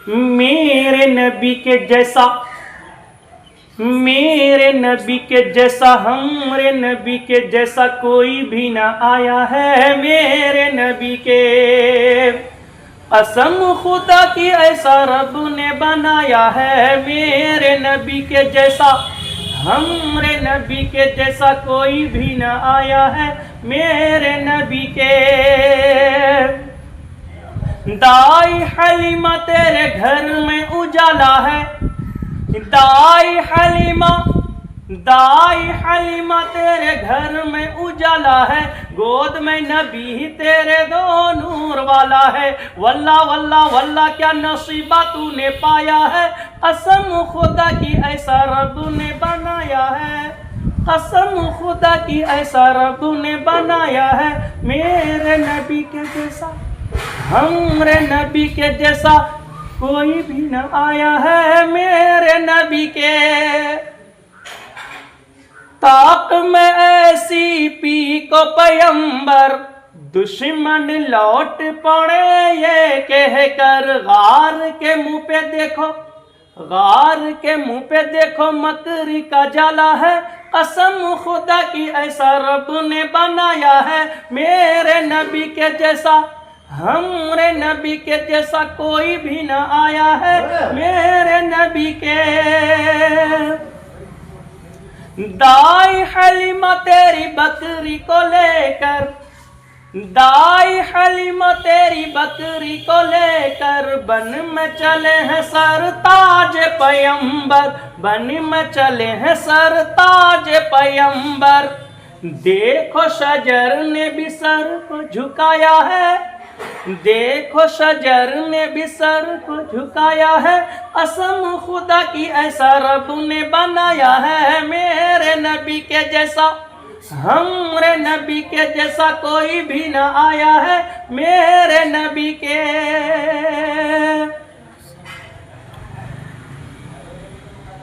میرے نبی کے جیسا، میرے نبی کے جیسا، ہمارے نبی کے جیسا کوئی بھی نہ آیا ہے میرے نبی کے۔ قسم خدا کی ایسا رب نے بنایا ہے میرے نبی کے جیسا، ہمارے نبی کے جیسا کوئی بھی نہ آیا ہے میرے نبی کے۔ دائی حلیمہ تیرے گھر میں اجالا ہے، دائی حلیمہ، دائی حلیمہ تیرے گھر میں اجالا ہے، گود میں نبی تیرے دو نور والا ہے۔ واللہ واللہ واللہ کیا نصیبہ تو نے پایا ہے، قسم خدا کی ایسا رب نے بنایا ہے، قسم خدا کی ایسا رب نے بنایا ہے میرے نبی کے جیسا، ہمارے نبی کے جیسا کوئی بھی نہ آیا ہے میرے نبی کے۔ طاق میں ایسی پی کو پیمبر، دشمن لوٹ پڑے یہ کہہ کر، غار کے منہ پہ دیکھو، غار کے منہ پہ دیکھو مکری کا جالا ہے، قسم خدا کی ایسا رب نے بنایا ہے میرے نبی کے جیسا، ہمارے نبی کے جیسا کوئی بھی نہ آیا ہے میرے نبی کے۔ دائی حلیمہ تیری بکری کو لے کر، دائی حلیمہ تیری بکری کو لے کر، بن میں چلے ہیں سرتاج پیمبر، بن میں چلے ہیں سرتاج پیمبر۔ دیکھو شجر نے بھی سر کو جھکایا ہے، دیکھو شجر نے بھی سر کو جھکایا ہے، قسم خدا کی ایسا رب نے بنایا ہے میرے نبی کے جیسا، ہمارے نبی کے جیسا کوئی بھی نہ آیا ہے میرے نبی کے۔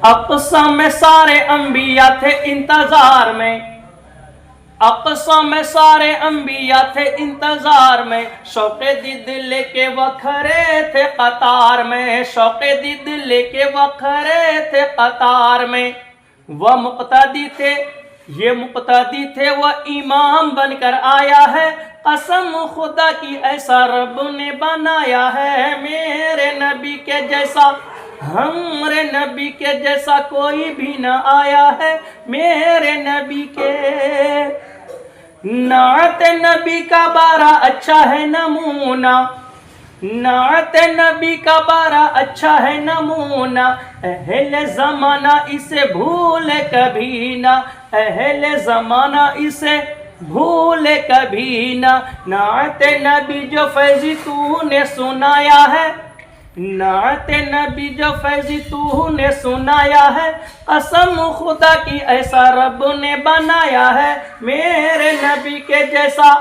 اقصی میں سارے انبیاء تھے انتظار میں، اقصی میں سارے انبیاء تھے انتظار میں، شوق دید لے کے وہ کھڑے تھے قطار میں، شوق دید لے کے وہ کھڑے تھے قطار میں۔ وہ مقتدی تھے، یہ مقتدی تھے، وہ امام بن کر آیا ہے، قسم خدا کی ایسا رب نے بنایا ہے میرے نبی کے جیسا، ہمارے نبی کے جیسا کوئی بھی نہ آیا ہے میرے نبی کے۔ نعت نبی کا بڑا اچھا ہے نمونہ، نعت نبی کا بڑا اچھا ہے نمونہ، اہل زمانہ اسے بھولے کبھی نہ، اہل زمانہ اسے بھولے کبھی نہ۔ نعت نبی جو فیضی تو نے سنایا ہے، نعت نبی جو فیضی تو نے سنایا ہے، قسم خدا کی ایسا رب نے بنایا ہے میرے نبی کے جیسا،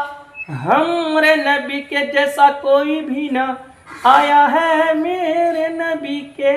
ہمارے نبی کے جیسا کوئی بھی نہ آیا ہے میرے نبی کے۔